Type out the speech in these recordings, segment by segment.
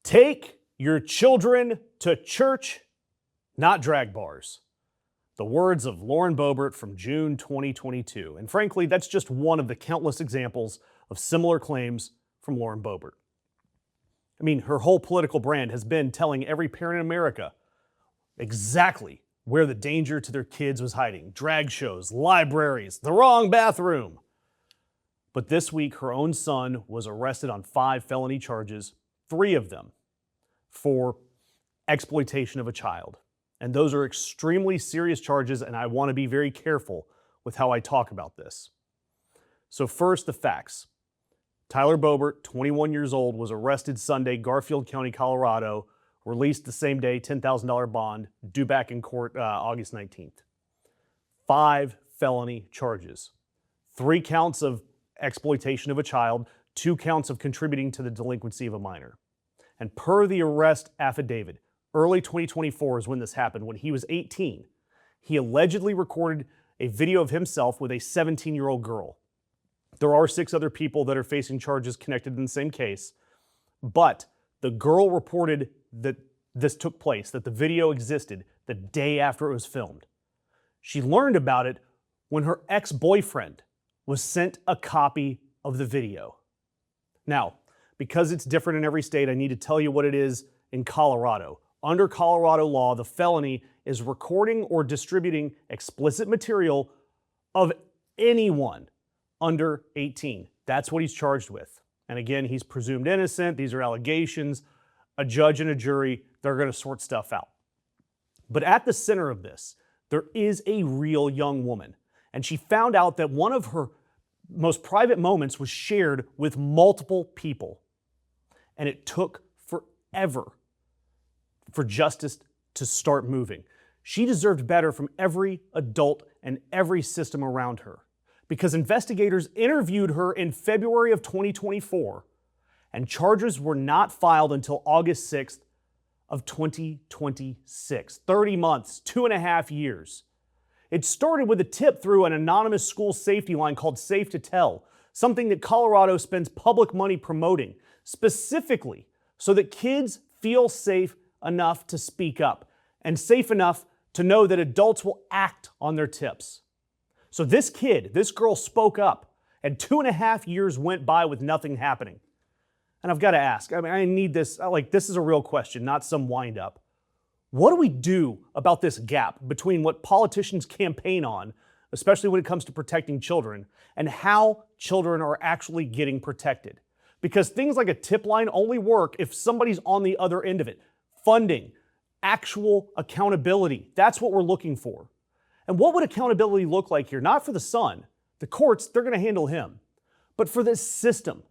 Take your children to church, not drag bars. The words of Lauren Boebert from June 2022. And frankly, that's just one of the countless examples of similar claims from Lauren Boebert. I mean, her whole political brand has been telling every parent in America exactly where the danger to their kids was hiding. Drag shows, libraries, the wrong bathroom. But this week, her own son was arrested on 5 felony charges, 3 of them for exploitation of a child. And those are extremely serious charges, and I want to be very careful with how I talk about this. So first, the facts. Tyler Boebert, 21 years old, was arrested Sunday, Garfield County, Colorado, released the same day, $10,000 bond, due back in court August 19th. 5 felony charges. 3 counts of exploitation of a child, 2 counts of contributing to the delinquency of a minor. And per the arrest affidavit, early 2024 is when this happened. When he was 18, he allegedly recorded a video of himself with a 17-year-old girl. There are 6 other people that are facing charges connected in the same case, but the girl reported that this took place, that the video existed the day after it was filmed. She learned about it when her ex-boyfriend was sent a copy of the video. Now, because it's different in every state, I need to tell you what it is in Colorado. Under Colorado law, the felony is recording or distributing explicit material of anyone under 18. That's what he's charged with. And again, he's presumed innocent. These are allegations. A judge and a jury, they're going to sort stuff out. But at the center of this, there is a real young woman. And she found out that one of her most private moments was shared with multiple people. And it took forever for justice to start moving. She deserved better from every adult and every system around her, because investigators interviewed her in February of 2024, and charges were not filed until August 6th of 2026. 30 months, 2.5 years. It started with a tip through an anonymous school safety line called Safe to Tell, something that Colorado spends public money promoting, specifically so that kids feel safe enough to speak up and safe enough to know that adults will act on their tips. So this girl spoke up, and 2.5 years went by with nothing happening. And I've got to ask, I need this, this is a real question, not some wind up. What do we do about this gap between what politicians campaign on, especially when it comes to protecting children, and how children are actually getting protected? Because things like a tip line only work if somebody's on the other end of it. Funding, actual accountability, that's what we're looking for. And what would accountability look like here? Not for the son. The courts, they're going to handle him. But for this system.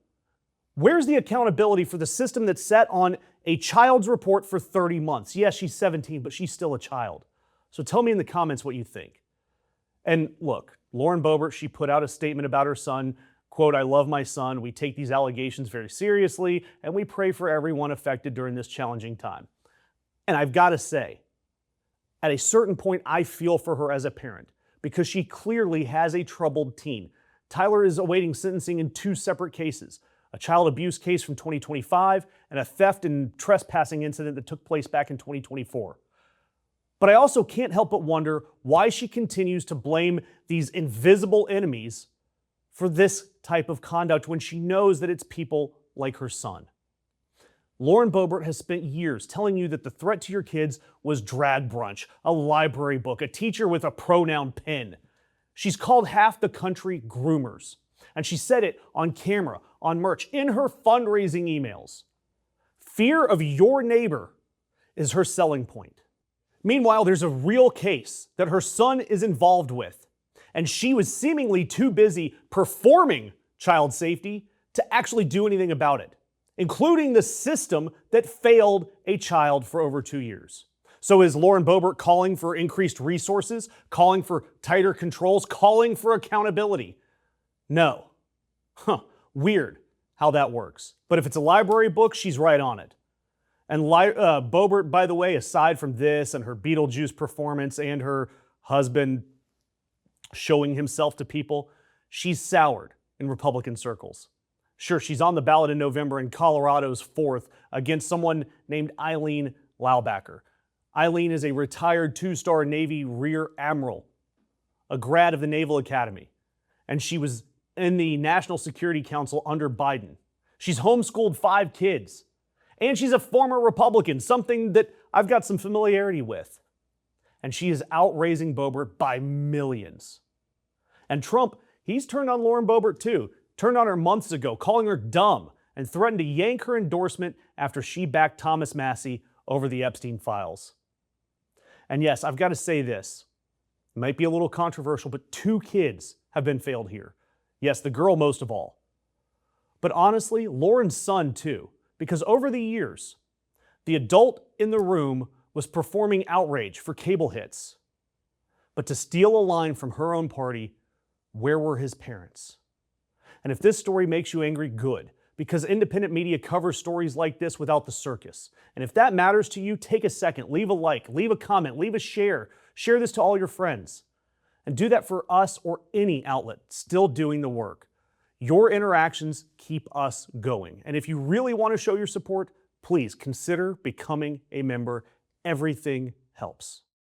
Where's the accountability for the system that sat on a child's report for 30 months? Yes, she's 17, but she's still a child. So tell me in the comments what you think. And look, Lauren Boebert, she put out a statement about her son, quote, "I love my son. We take these allegations very seriously, and we pray for everyone affected during this challenging time." And I've got to say, at a certain point, I feel for her as a parent, because she clearly has a troubled teen. Tyler is awaiting sentencing in 2 separate cases, a child abuse case from 2025 and a theft and trespassing incident that took place back in 2024. But I also can't help but wonder why she continues to blame these invisible enemies for this type of conduct when she knows that it's people like her son. Lauren Boebert has spent years telling you that the threat to your kids was drag brunch, a library book, a teacher with a pronoun pen. She's called half the country groomers. And she said it on camera, on merch, in her fundraising emails. Fear of your neighbor is her selling point. Meanwhile, there's a real case that her son is involved with, and she was seemingly too busy performing child safety to actually do anything about it, including the system that failed a child for over 2 years. So is Lauren Boebert calling for increased resources, calling for tighter controls, calling for accountability? No. Weird how that works. But if it's a library book, she's right on it. And Boebert, by the way, aside from this and her Beetlejuice performance and her husband showing himself to people, she's soured in Republican circles. Sure, she's on the ballot in November in Colorado's 4th against someone named Eileen Laubacker. Eileen is a retired 2-star Navy Rear Admiral, a grad of the Naval Academy, and she was in the National Security Council under Biden. She's homeschooled 5 kids, and she's a former Republican, something that I've got some familiarity with. And she is outraising Boebert by millions. And Trump, he's turned on Lauren Boebert too, turned on her months ago, calling her dumb and threatened to yank her endorsement after she backed Thomas Massie over the Epstein files. And yes, I've got to say this. It might be a little controversial, but 2 kids have been failed here. Yes, the girl most of all. But honestly, Lauren's son too, because over the years, the adult in the room was performing outrage for cable hits. But to steal a line from her own party, where were his parents? And if this story makes you angry, good, because independent media covers stories like this without the circus. And if that matters to you, take a second, leave a like, leave a comment, leave a share. Share this to all your friends. And do that for us or any outlet still doing the work. Your interactions keep us going. And if you really want to show your support, please consider becoming a member. Everything helps.